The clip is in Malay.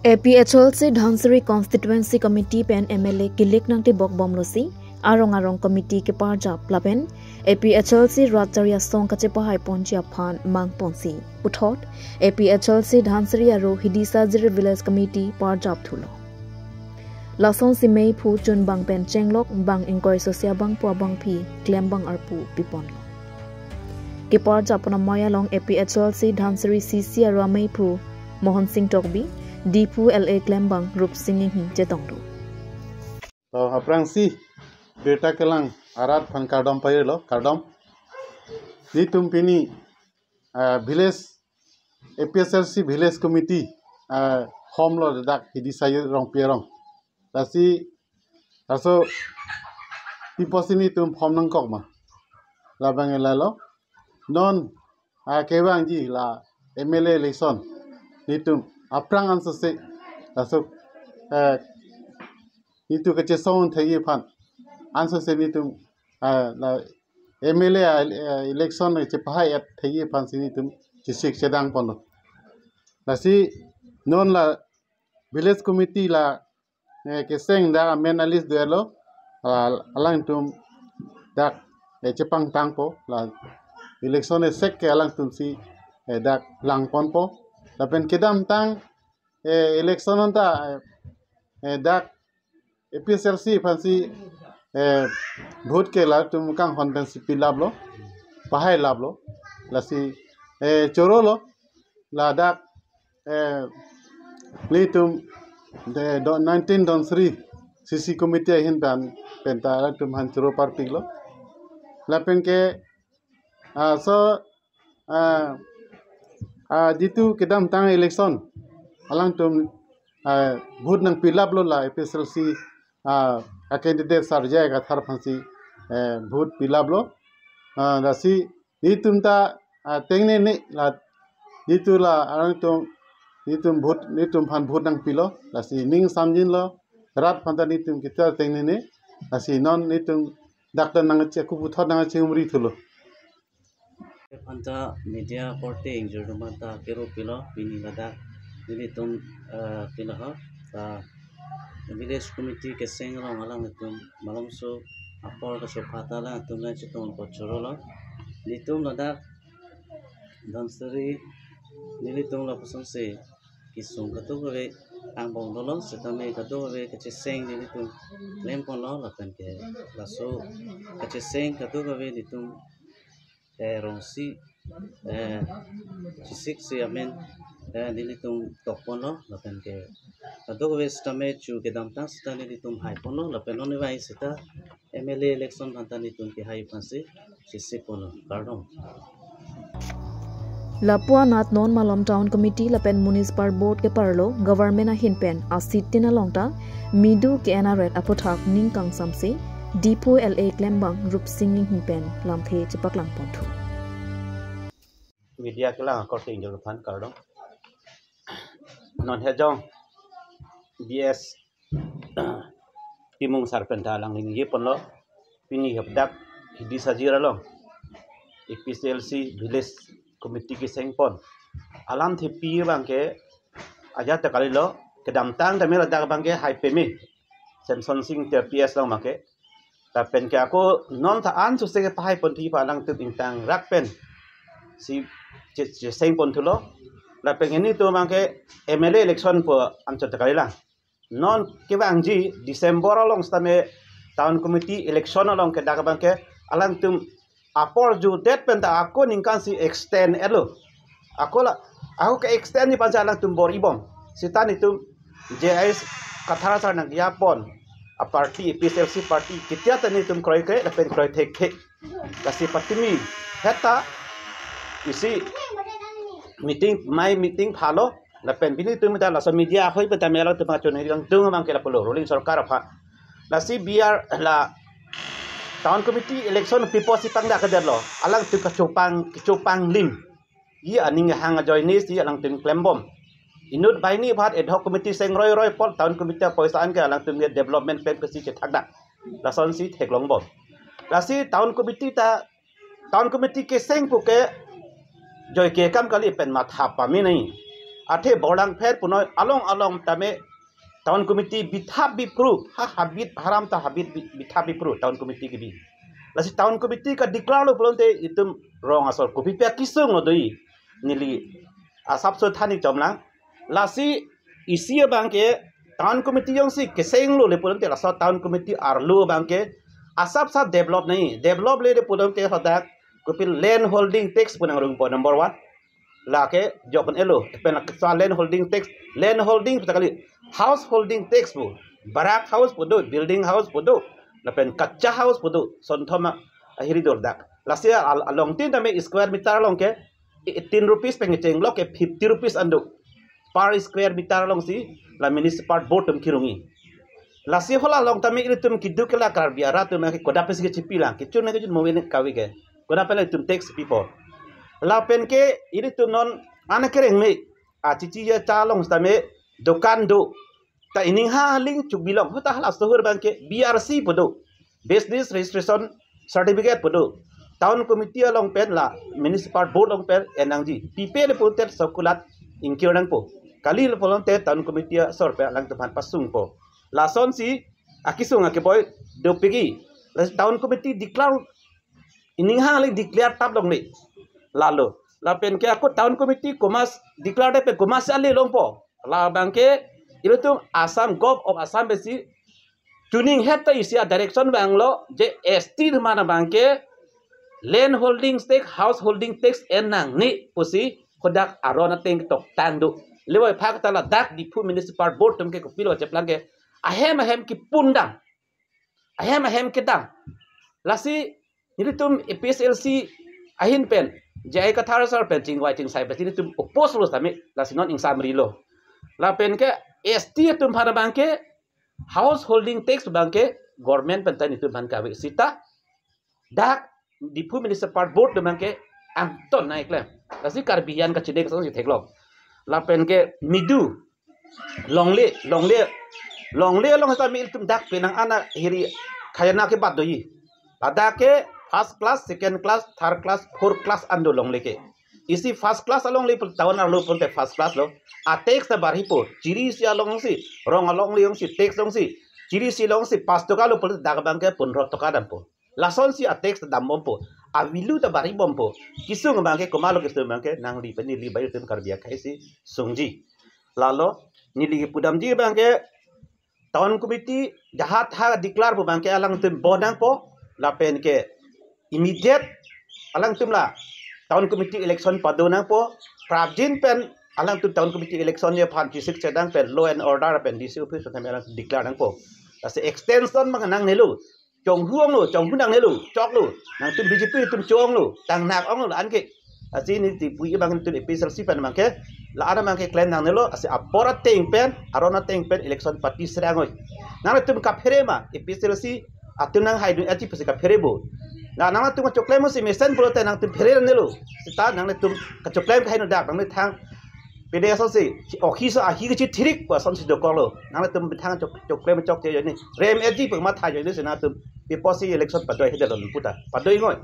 APHL से धानसरी constituency committee pen MLA किलेक नंगते बक बमलोसी आरंग आरंग कमिटी के पार जाप लापेन APHL से राजचरिया सोंग कचे पहाय पोंचिया फान मांग पोंसी उठोट APHL से धानसरी आरो हिडिसा जिर विलेज कमिटी पार जाप थुलो लासों से मई फू चुन बंग पेन चेंगलोक बंग इंक्वायरी सोसिया बंग पुआ बंग फी क्लेम बंग अर्पू पिपन के पार जापना माया लोंग APHL से धानसरी CC आरो मई फू मोहन सिंह टोकबी Dipu LA Klembang Rup Singing Hi Jetongdu. Aprang si berita kelang arat fan kardom pair lo kardom. Di tumpini village APSLC village committee home lo dak hidi sayu rong pierong. Tasi taso piposini tum home nang kok ma. Labang elalo non kewang ji la MLA election di tum aprang answer se tasuk itu kece sound thai fan answer se ni tum la MLA election che pahai at thai fan sini tum chisik sedang pon la si non la village committee la ke seng da men alis duelo alang tum dak chepang tang po la election sek ke alang tum si dak lang pon po lapen kedam tang election anta dak APSLC fansi vote ke la tum kang honten si pilablo pahai lablo lasi chorolo la dak litum de 19.3 CC committee hin ban pentara tum han choro party lo lapen ke so jitu kedam tang election alang tum vote nang pilap lo la APSLC candidate sarja ka thar phansi vote pilap lo rasi jitum ta tengne ne la jitu la alang tum jitum vote jitum phan vote nang pilo rasi ning samjin lo rat phanta jitum kita tengne ne rasi non jitum dakta nang che ku thot nang che umri thulo Panta media porting jurumata kero pilo pini lada ini tum pilo ha ta village committee ke sengrong alang tum malam so apor ka so patala tum na chiton ko chorolo litum lada dansari nilitum la pason se kisung kato gave ang bong dolo setame kato gave ke seng nilitum lempon lo la kan ke laso ke seng kato gave litum rongsi sisik si amen nilitum tokpon lo lapen ke ato ko stame chu ke damta sta nilitum haipon lo lapen oni vai sita MLA election banta nilitum ke hai panse sisik pon lo kardom Lapua Nat Non Malom Town Committee Lapen Municipal Board ke parlo government a hinpen a sitina longta midu ke anaret apothak ningkang samse Dipu LA Klembang Rup Singing hinpen lamthe chipak lang ponthu media kelang korting jol phan kardong non hejong BS timung sarpenta lang ni ponlo pini hebdak hidi sajira long APSLC village committee ki sengpon alam thi pi bangke aja ta kalilo kedam tang da mela dak bangke hai pemi Samson Singh te PS long make ta pen ke ako non ta an su se ke pai pon thi pa lang tu tang rak pen si seng pon thulo la pengeni tu mangke MLA election po ancho takalila non ke bangji December along stame town committee election along ke daga bangke alang tum apor ju det penta ako ningkan si extend elo ako ke extend ni panca alang tum bor ibom sitan itu JS kathara sar nang yapon a party APSLC party kitia tani tum kroi ke la pen kroi thek kasi patimi heta isi meeting phalo la pen bini tu mita la so media hoi peta mela tu ma chone yang dung mang ke la polo ruling sarkar pha la si BR la town committee election people si pang da ka derlo alang tu ka chopang lim yi aning hang join ni si alang tin klembom inut bai ni phat ad hoc committee seng roi pol town committee poisa an ke alang tin development plan ka si che thak da la son si thek long bom la si town committee ke seng pu ke joy ke kam kali pen ma thapa mi nahi ate bolang pet punoi along tame tahun komiti bithap bipru habit haram ta habit bithap bipru tahun komiti ke bi lasi tahun komiti ka declare lo pelonte itum wrong asal kopi pia kisung lo doi nili asap so thani jomlang lasi isi bangke tahun komiti yang si keseng lo le pelonte lasa tahun komiti arlo bangke asap sa develop le pelonte hadak kopi land holding tax punang rung po number 1 lake jokan elo pen land holding tax land holding sekali house holding tax bu barak house podo building house podo lapen kacha house podo sonthoma ahiri dordak lasia along tin tame square meter long ke 18 rupees pengecheng lo ke 50 rupees ando per square meter long si la municipal board tum kirungi lasia hola long tame iritum kidu kala kar biara tum ke koda pes ke chipila ke chune ke mowen kawi ke koda pele tum tax people lapen ke iritum non anakereng me acici ya calong tame dokan do ta ining haling cuk bilong hota hal asohur bangke BRC podo business registration certificate podo town committee along pen la municipal board long pen enangji pipe le poter sokulat ingkirang po kali le polonte town committee sorpe lang tepan pasung po la son si akisung ake boy do pigi town committee declare ining haling declare tab long ni lalu la pen ke aku town committee komas declare de pe komas ali long po la bangke itu tu Assam Gov of Assam besi tuning head ta isia direction banglo je ST mana bangke land holding tax house holding tax enang ni pusi khodak arona teng tok tandu lewai phak tala dak di pu municipal board tum ke ko pilo cheplang ke ahem ki pundang ahem ke dang lasi tum PSLC ahin pen jai ka thar sar pen chingwai ching sai besi tum oppose lo sami lasi non insam rilo la pen ke ST tum hara bangke house holding tax bangke government pentan itu bangka sita dak dipu municipal board bangke anton naik lem kasi karbian ka chidek sang theklo la pen ke midu longle long sa mil tum dak penang ana hiri khayana ke bad doi ada ke first class second class third class fourth class ando longle ke isi first class along le tahun arlo ponte first class lo a tax ta barhi po chiri si along si rong along le si tax long si chiri si long si 5 toka lo pol dag bang ke 15 toka dam po lason si a tax dam bom po a vilu ta barhi bom po kisung bang ke komalo kisung bang ke nang li pani li bayu tum karbia khai si sungji lalo ni li pudam ji bang ke tahun komiti jahat ha declare po bang ke alang tum bonang po la pen ke immediate alang tum la tahun komiti election padona po prabjin pen alang tu tahun komiti election ye phan fisik sedang pen law and order pen DC office tham alang declare nang po ase extension mang nang nelu chong huang lu chong hunang nelu chok lu nang tu BJP tu chong lu tang nak ong lu an ke asi ni ti pui bang tu PSLC pen mang ke la ada mang ke claim nang nelu ase apora teng pen arona teng pen election party serang oi nang tu ka pherema PSLC atun nang haidu ati pese ka pherebo na nang tu choklem si mesen prote nang tu phere nelu sita nang tu ka choklem khai no dak nang thang pede so si okhi so ahi ke thirik pa son si dokol lo nang tu thang choklem chok te ni rem eji pe ma tha jo ni sina tu piposi election padoi he de lo puta padoi ngoi